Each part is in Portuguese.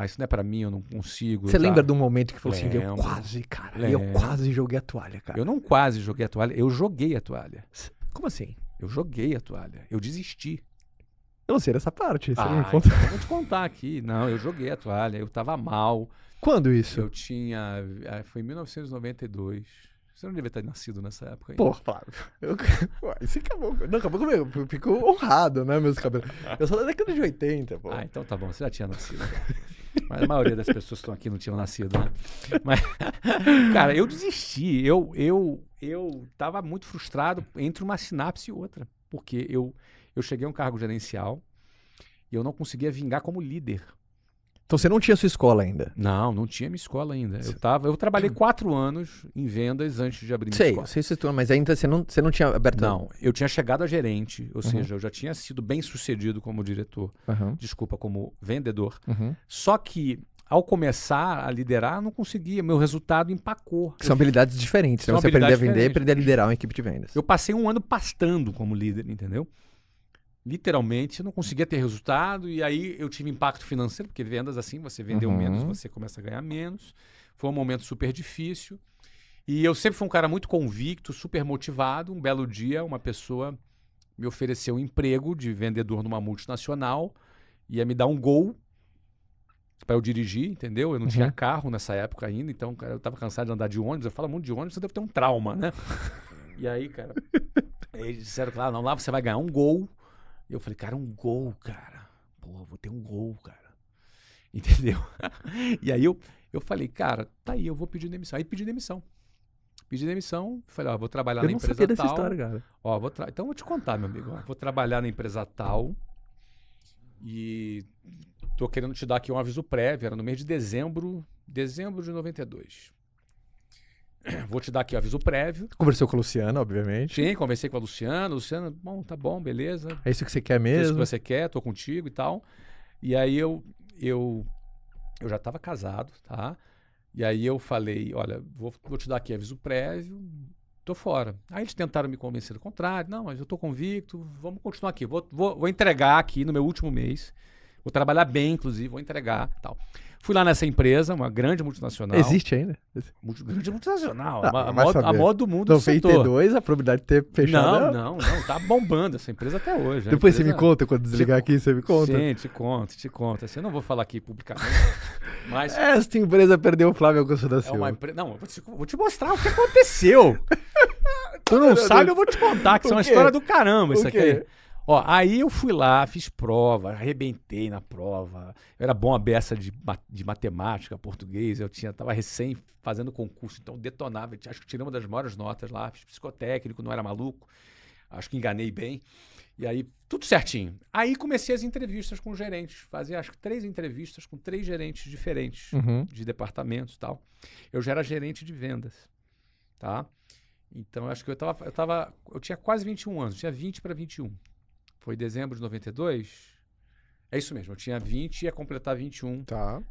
isso não é pra mim, eu não consigo. Você lembra de um momento que falou assim, eu Lembro. quase, cara, eu Lembro. quase joguei a toalha, cara. Eu não quase joguei a toalha, eu joguei a toalha. Como assim? Eu joguei a toalha. Eu desisti. Eu não sei dessa parte, você não me conta. Então eu vou te contar aqui. Não, eu joguei a toalha, eu tava mal. Quando isso? Eu tinha... Foi em 1992. Você não devia ter nascido nessa época ainda. Pô, Flávio, Ué, isso acabou. Não, acabou comigo. Ficou honrado, né, meus cabelos. Eu sou da década de 80, pô. Então tá bom, você já tinha nascido. Mas a maioria das pessoas que estão aqui não tinham nascido, né? Mas, cara, eu desisti. Eu tava muito frustrado entre uma sinapse e outra. Porque eu cheguei a um cargo gerencial e eu não conseguia vingar como líder. Então você não tinha sua escola ainda? Não tinha minha escola ainda. Eu trabalhei 4 anos em vendas antes de abrir minha escola. Sei, mas ainda você não tinha aberto... Não, eu tinha chegado a gerente, ou seja, eu já tinha sido bem sucedido como diretor, como vendedor. Só que, ao começar a liderar, eu não conseguia, meu resultado empacou. São habilidades diferentes, né? São Você aprender a habilidades vender e diferentes. aprender a liderar uma equipe de vendas. Eu passei um ano pastando como líder, entendeu? Literalmente, eu não conseguia ter resultado e aí eu tive impacto financeiro, porque vendas assim, você vendeu menos, você começa a ganhar menos. Foi um momento super difícil. E eu sempre fui um cara muito convicto, super motivado. Um belo dia, uma pessoa me ofereceu um emprego de vendedor numa multinacional, ia me dar um Gol para eu dirigir, entendeu? Eu não tinha carro nessa época ainda, então, cara, eu tava cansado de andar de ônibus. Eu falo muito de ônibus, você deve ter um trauma, né? E aí, cara, eles disseram, claro, não, lá você vai ganhar um Gol. E eu falei, cara, um Gol, cara. Pô, vou ter um Gol, cara. Entendeu? E aí eu falei, cara, tá aí, eu vou pedir demissão. Aí pedi demissão. Pedi demissão, falei, vou trabalhar na empresa tal. Eu não sabia dessa história, cara. Então eu vou te contar, meu amigo. Vou trabalhar na empresa tal e tô querendo te dar aqui um aviso prévio. Era no mês de dezembro de 92. Vou te dar aqui o aviso prévio. Conversou com a Luciana, obviamente. Sim, conversei com a Luciana. Luciana, bom, tá bom, beleza. É isso que você quer É mesmo? isso que você quer, tô contigo e tal. E aí eu já estava casado, tá? E aí eu falei, olha, vou te dar aqui aviso prévio, tô fora. Aí eles tentaram me convencer do contrário. Não, mas eu tô convicto, vamos continuar aqui. Vou entregar aqui no meu último mês. Vou trabalhar bem, inclusive, vou entregar e tal. Fui lá nessa empresa, uma grande multinacional. Existe ainda? Grande multinacional. A maior do mundo do setor. 92, a probabilidade de ter fechado... Não, tá bombando essa empresa até hoje. Depois você me conta, quando desligar aqui, você me conta. Sim, te conto. Assim, eu não vou falar aqui publicamente, mas... Esta empresa perdeu o Flávio Augusto da Silva. Não, eu vou te mostrar o que aconteceu. Tu não sabe, eu vou te contar, que isso é uma história do caramba isso aqui. Ó, aí eu fui lá, fiz prova, arrebentei na prova. Eu era bom a beça de matemática, português. Tava recém fazendo concurso, então detonava. Acho que tirei uma das maiores notas lá. Fiz psicotécnico, não era maluco. Acho que enganei bem. E aí, tudo certinho. Aí comecei as entrevistas com gerentes. Fazia, acho que 3 entrevistas com 3 gerentes diferentes de departamentos e tal. Eu já era gerente de vendas, tá? Então, acho que eu tinha quase 21 anos. Tinha 20 para 21. Foi dezembro de 92? É isso mesmo, eu tinha 20 e ia completar 21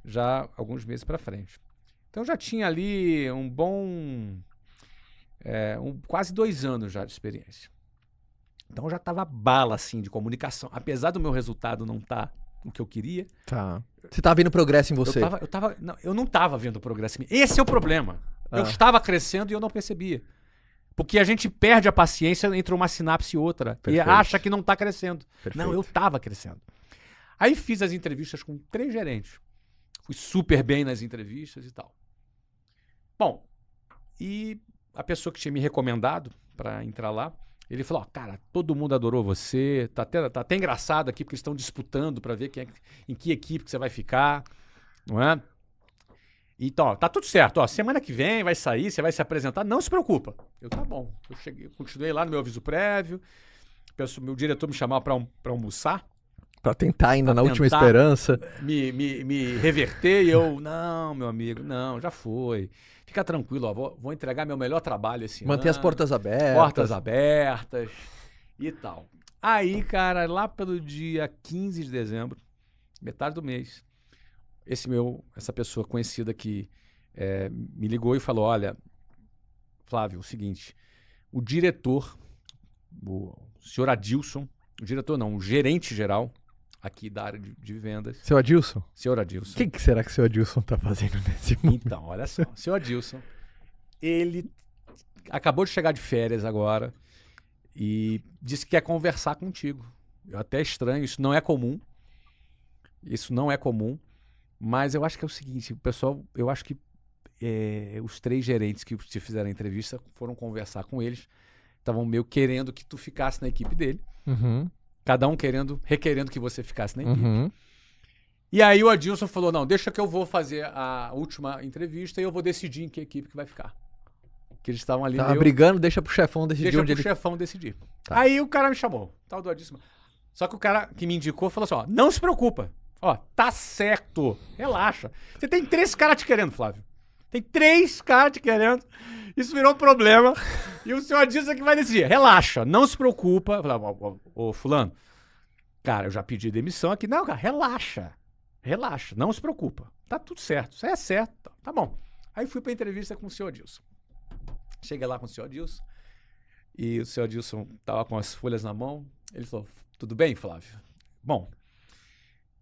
já alguns meses para frente. Então já tinha ali um bom... quase 2 anos já de experiência. Então eu já estava bala assim de comunicação. Apesar do meu resultado não estar o que eu queria. Tá. Você estava vendo progresso em você? Eu não estava vendo progresso em mim. Esse é o problema. Eu estava crescendo e eu não percebia. Porque a gente perde a paciência entre uma sinapse e outra. Perfeito. E acha que não está crescendo. Perfeito. Não, eu estava crescendo. Aí fiz as entrevistas com 3 gerentes. Fui super bem nas entrevistas e tal. Bom, e a pessoa que tinha me recomendado para entrar lá, ele falou, cara, todo mundo adorou você, tá até engraçado aqui, porque eles estão disputando para ver em que equipe que você vai ficar, não é? Então, tá tudo certo, semana que vem vai sair, você vai se apresentar, não se preocupa. Tá bom. Eu continuei lá no meu aviso prévio, meu diretor me chamava para almoçar. Pra tentar ainda, na última esperança. Me reverter e eu, não, meu amigo, não, já foi. Fica tranquilo, vou entregar meu melhor trabalho esse ano. Manter as portas abertas. Portas abertas e tal. Aí, cara, lá pelo dia 15 de dezembro, metade do mês, essa pessoa conhecida que me ligou e falou, olha, Flávio, o seguinte, o diretor, o senhor Adilson, o diretor não, o gerente geral, aqui da área de vendas. Seu Adilson? Senhor Adilson. O que será que o seu Adilson tá fazendo nesse momento? Então, olha só. O senhor Adilson, ele acabou de chegar de férias agora e disse que quer conversar contigo. Eu até estranho, isso não é comum. Isso não é comum. Mas eu acho que é o seguinte, o pessoal, eu acho que os 3 gerentes que te fizeram a entrevista foram conversar com eles. Estavam meio querendo que tu ficasse na equipe dele. Uhum. Cada um requerendo que você ficasse na equipe. Uhum. E aí o Adilson falou, não, deixa que eu vou fazer a última entrevista e eu vou decidir em que equipe que vai ficar. Que eles estavam ali Tava brigando, deixa pro chefão decidir deixa onde pro ele... chefão decidir. Tá. Aí o cara me chamou, tal do Adilson. Só que o cara que me indicou falou assim, ó, não se preocupa. Ó, tá certo, relaxa. Você tem 3 caras te querendo, Flávio. Tem 3 caras te querendo. Isso virou um problema. E o senhor Adilson que vai decidir. Relaxa, não se preocupa. Eu falei, ô fulano, cara, eu já pedi demissão aqui. Não, cara, relaxa. Relaxa, não se preocupa. Tá tudo certo, isso é certo. Tá bom. Aí fui pra entrevista com o senhor Adilson. Cheguei lá com o senhor Adilson. E o senhor Adilson tava com as folhas na mão. Ele falou, tudo bem, Flávio? Bom,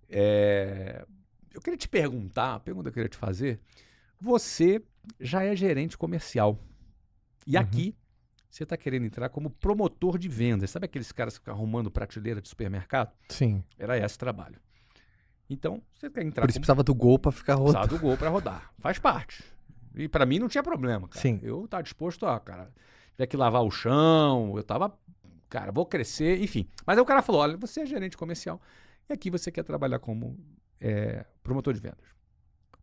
eu queria te perguntar, a pergunta que eu queria te fazer, você já é gerente comercial. E aqui, você está querendo entrar como promotor de vendas. Sabe aqueles caras que ficam arrumando prateleira de supermercado? Sim. Era esse o trabalho. Então, você quer entrar Por isso precisava do Gol pra ficar rodando. Precisava do Gol para rodar. Faz parte. E para mim não tinha problema, cara. Sim. Eu estava disposto a, cara, tiver que lavar o chão, eu tava, cara, vou crescer, enfim. Mas aí o cara falou, olha, você é gerente comercial e aqui você quer trabalhar como promotor de vendas.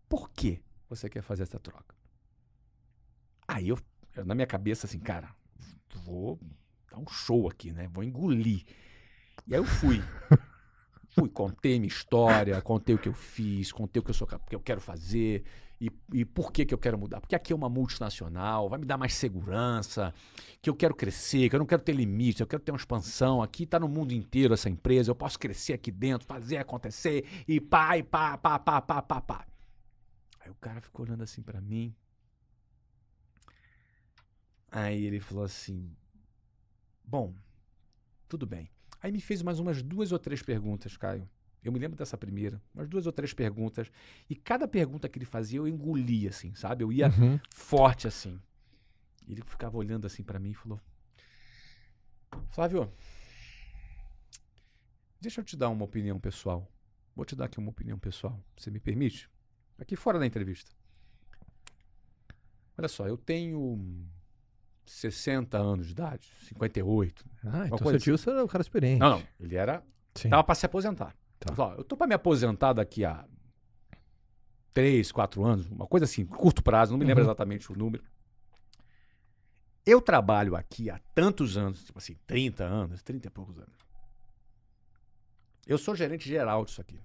Por que você quer fazer essa troca? Aí eu na minha cabeça assim, cara, vou dar um show aqui, né? Vou engolir. E aí eu fui, contei minha história, contei o que eu fiz, contei o que eu quero fazer e por que eu quero mudar. Porque aqui é uma multinacional, vai me dar mais segurança, que eu quero crescer, que eu não quero ter limite, eu quero ter uma expansão. Aqui está no mundo inteiro essa empresa, eu posso crescer aqui dentro, fazer acontecer e pá. Aí o cara ficou olhando assim pra mim. Aí ele falou assim, bom, tudo bem. Aí me fez mais umas 2 ou 3 perguntas, Caio. Eu me lembro dessa primeira, umas 2 ou 3 perguntas. E cada pergunta que ele fazia eu engolia, assim, sabe? Eu ia forte, assim. E ele ficava olhando assim pra mim e falou, Flávio, deixa eu te dar uma opinião pessoal. Vou te dar aqui uma opinião pessoal. Você me permite? Aqui fora da entrevista. Olha só, eu tenho 60 anos de idade, 58. Ah, então seu tio era um cara experiente. Não, ele era... Sim. Tava pra se aposentar. Tá. Ele falou, eu tô pra me aposentar daqui a 3, 4 anos, uma coisa assim, curto prazo, não me lembro exatamente o número. Eu trabalho aqui há tantos anos, tipo assim, 30 anos, 30 e poucos anos. Eu sou gerente geral disso aqui.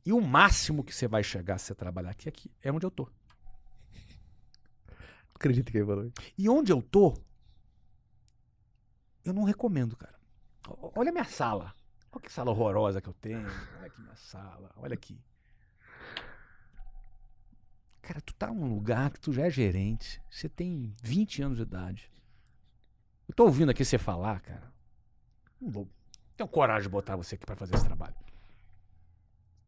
E o máximo que você vai chegar se você trabalhar aqui é onde eu tô. Acredito que ele falou. E onde eu tô, eu não recomendo, cara. Olha a minha sala. Olha que sala horrorosa que eu tenho. Olha aqui minha sala. Olha aqui. Cara, tu tá num lugar que tu já é gerente. Você tem 20 anos de idade. Eu tô ouvindo aqui você falar, cara. Não tenho coragem de botar você aqui pra fazer esse trabalho.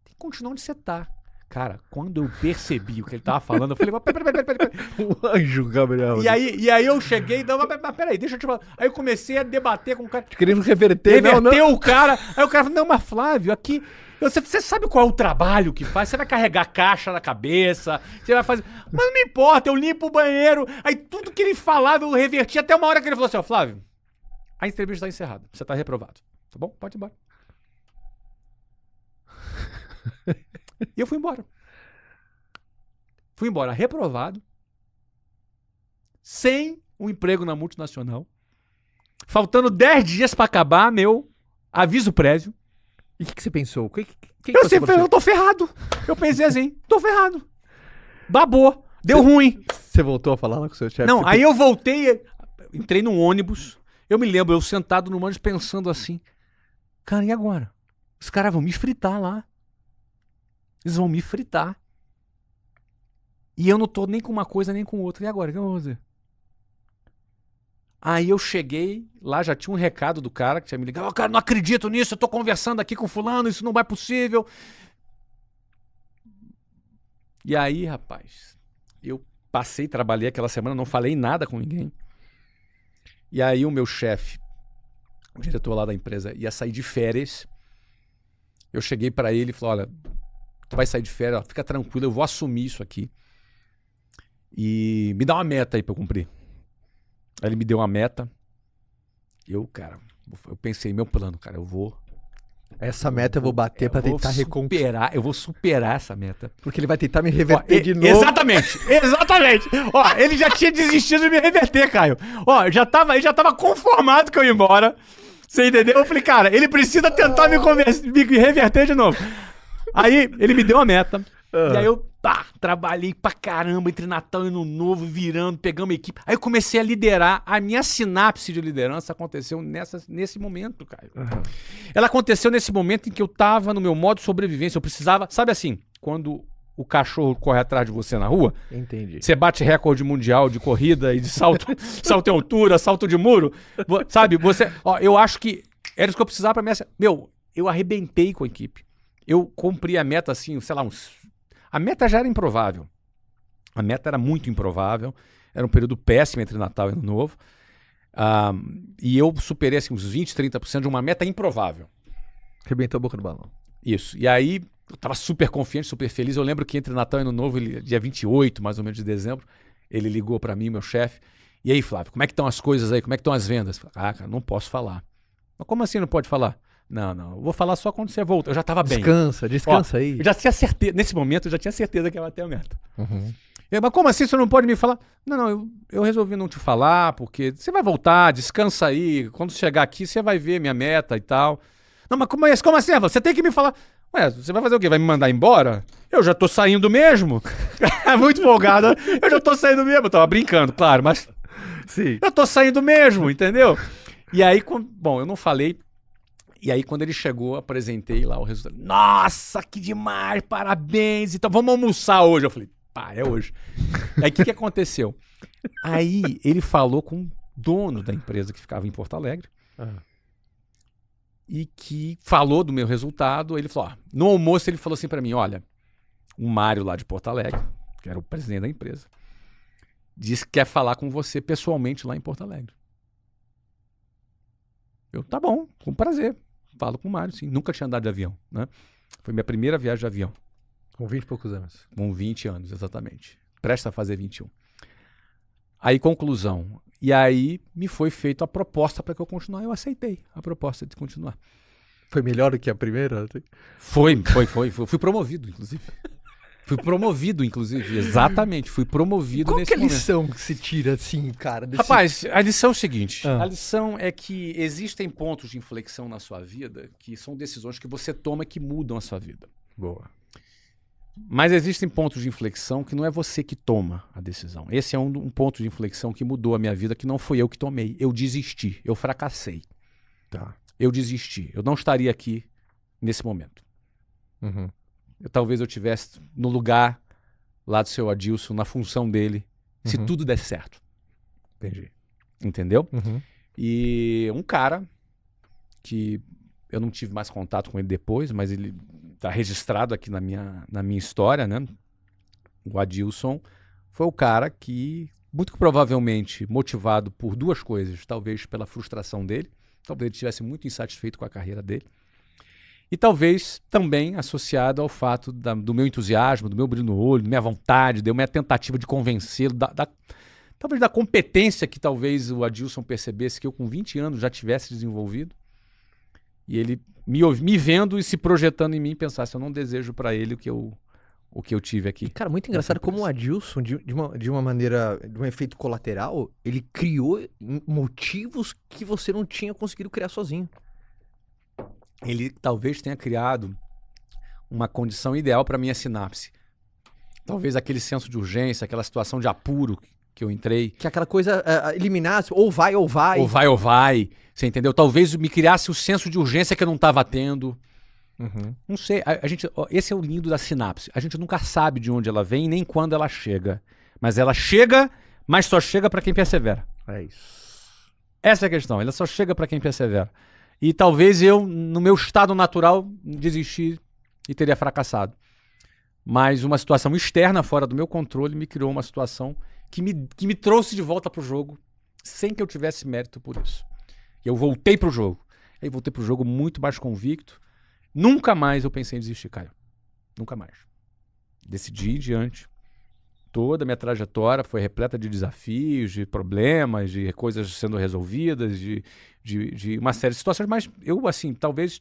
Tem que continuar onde você tá. Cara, quando eu percebi o que ele tava falando, eu falei, peraí. O anjo, Gabriel. E aí eu cheguei, não, mas peraí, deixa eu te falar. Aí eu comecei a debater com o cara. Querendo reverter, não. O cara. Aí o cara falou, não, mas Flávio, aqui... Você sabe qual é o trabalho que faz? Você vai carregar caixa na cabeça, você vai fazer... Mas não me importa, eu limpo o banheiro. Aí tudo que ele falava eu reverti até uma hora que ele falou assim, ó, Flávio, a entrevista tá encerrada, você tá reprovado. Tá bom? Pode ir embora. E eu fui embora. Fui embora reprovado, sem um emprego na multinacional, faltando 10 dias pra acabar meu aviso prévio. E o que você pensou? Eu tô ferrado. Eu pensei assim, tô ferrado. Babou, deu ruim. Você voltou a falar lá com o seu chefe? Não, aí eu voltei, entrei num ônibus. Eu me lembro, eu sentado no ônibus pensando assim, cara, e agora? Os caras vão me fritar lá. Eles vão me fritar. E eu não tô nem com uma coisa nem com outra. E agora? O que eu vou fazer? Aí eu cheguei, lá já tinha um recado do cara que tinha me ligado. Cara, não acredito nisso, eu tô conversando aqui com fulano, isso não é possível. E aí, rapaz, eu trabalhei aquela semana, não falei nada com ninguém. E aí o meu chefe, o diretor lá da empresa, ia sair de férias. Eu cheguei pra ele e falei, olha, tu vai sair de férias, fica tranquilo, eu vou assumir isso aqui. E me dá uma meta aí pra eu cumprir. Aí ele me deu uma meta. Eu pensei, meu plano, cara, Essa meta eu vou bater pra tentar recuperar. Eu vou superar essa meta. Porque ele vai tentar me reverter de novo. Exatamente. Ó, ele já tinha desistido de me reverter, Caio. Ó, ele já tava conformado que eu ia embora. Você entendeu? Eu falei, cara, ele precisa tentar me reverter de novo. Aí ele me deu uma meta. E aí eu trabalhei pra caramba entre Natal e Ano Novo, virando, pegando a equipe. Aí eu comecei a liderar. A minha sinapse de liderança aconteceu nesse momento, Caio. Ela aconteceu nesse momento em que eu tava no meu modo de sobrevivência. Eu precisava, sabe assim, quando o cachorro corre atrás de você na rua, entendi. Você bate recorde mundial de corrida e de salto em altura, salto de muro, sabe? Eu acho que era isso que eu precisava pra minha... eu arrebentei com a equipe. Eu cumpri a meta assim, sei lá, a meta já era improvável. A meta era muito improvável. Era um período péssimo entre Natal e Ano Novo. E eu superei assim, uns 20, 30% de uma meta improvável. Arrebentou a boca do balão. Isso. E aí, eu tava super confiante, super feliz. Eu lembro que entre Natal e Ano Novo, dia 28, mais ou menos, de dezembro, ele ligou pra mim, meu chefe. E aí, Flávio, como é que estão as coisas aí? Como é que estão as vendas? Cara, não posso falar. Mas como assim não pode falar? Não, eu vou falar só quando você volta. Eu já tava bem. Descansa aí. Eu já tinha certeza, nesse momento eu já tinha certeza que ia bater a meta. Mas como assim você não pode me falar? Não, eu resolvi não te falar, porque você vai voltar, descansa aí. Quando chegar aqui, você vai ver minha meta e tal. Não, mas como assim? Você tem que me falar. Ué, você vai fazer o quê? Vai me mandar embora? Eu já tô saindo mesmo. Muito folgada. Eu já tô saindo mesmo. Eu tava brincando, claro, mas... Sim. Eu tô saindo mesmo, entendeu? E aí, eu não falei. E aí, quando ele chegou, apresentei lá o resultado. Nossa, que demais, parabéns. Então, vamos almoçar hoje. Eu falei, é hoje. Aí, o que aconteceu? Aí, ele falou com o dono da empresa que ficava em Porto Alegre. E que falou do meu resultado. Ele falou, no almoço, ele falou assim pra mim, olha, o Mário lá de Porto Alegre, que era o presidente da empresa, disse que quer falar com você pessoalmente lá em Porto Alegre. Eu, tá bom, com prazer. Falo com o Mário, sim. Nunca tinha andado de avião, né? Foi minha primeira viagem de avião. Com 20 e poucos anos. Com 20 anos, exatamente. Presta a fazer 21. Aí, conclusão. E aí, me foi feita a proposta para que eu continuar. Eu aceitei a proposta de continuar. Foi melhor do que a primeira? Foi. Fui promovido, inclusive. Exatamente. Fui promovido nesse momento. Qual que é a lição que se tira, assim, cara? Rapaz, a lição é o seguinte. A lição é que existem pontos de inflexão na sua vida que são decisões que você toma que mudam a sua vida. Boa. Mas existem pontos de inflexão que não é você que toma a decisão. Esse é um ponto de inflexão que mudou a minha vida, que não fui eu que tomei. Eu desisti. Eu fracassei. Tá. Eu desisti. Eu não estaria aqui nesse momento. Talvez eu estivesse no lugar lá do seu Adilson, na função dele, se tudo desse certo. Entendi. Entendeu? E um cara que eu não tive mais contato com ele depois, mas ele está registrado aqui na minha história, né? O Adilson foi o cara que, muito provavelmente, motivado por duas coisas, talvez pela frustração dele, talvez ele estivesse muito insatisfeito com a carreira dele, e talvez também associado ao fato do meu entusiasmo, do meu brilho no olho, da minha vontade, da minha tentativa de convencê-lo, talvez da competência que talvez o Adilson percebesse que eu com 20 anos já tivesse desenvolvido. E ele me vendo e se projetando em mim, pensasse, eu não desejo para ele o que eu tive aqui. Cara, muito engraçado como o Adilson, de uma maneira, de um efeito colateral, ele criou motivos que você não tinha conseguido criar sozinho. Ele talvez tenha criado uma condição ideal para minha sinapse. Talvez aquele senso de urgência, aquela situação de apuro que eu entrei. Que aquela coisa eliminasse, ou vai. Ou vai, você entendeu? Talvez me criasse o senso de urgência que eu não estava tendo. Não sei, esse é o lindo da sinapse. A gente nunca sabe de onde ela vem, nem quando ela chega. Mas ela chega, mas só chega para quem persevera. É isso. Essa é a questão. Ela só chega pra quem persevera. E talvez eu, no meu estado natural, desisti e teria fracassado. Mas uma situação externa, fora do meu controle, me criou uma situação que me trouxe de volta pro jogo, sem que eu tivesse mérito por isso. E eu voltei pro jogo. Aí voltei pro jogo muito mais convicto. Nunca mais eu pensei em desistir, Caio. Nunca mais. Decidi diante. Toda a minha trajetória foi repleta de desafios, de problemas, de coisas sendo resolvidas, de uma série de situações, mas eu, assim, talvez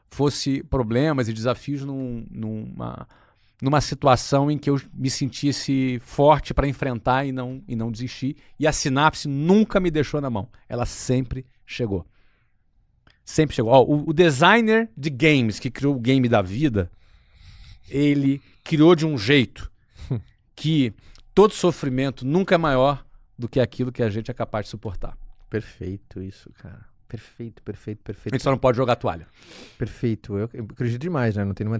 fosse problemas e desafios numa situação em que eu me sentisse forte para enfrentar e não desistir. E a sinapse nunca me deixou na mão. Ela sempre chegou. Sempre chegou. Ó, o designer de games que criou o game da vida, ele criou de um jeito que todo sofrimento nunca é maior do que aquilo que a gente é capaz de suportar. Perfeito isso, cara. Perfeito. A gente só não pode jogar toalha. Perfeito. Eu acredito demais, né? Não tem nenhuma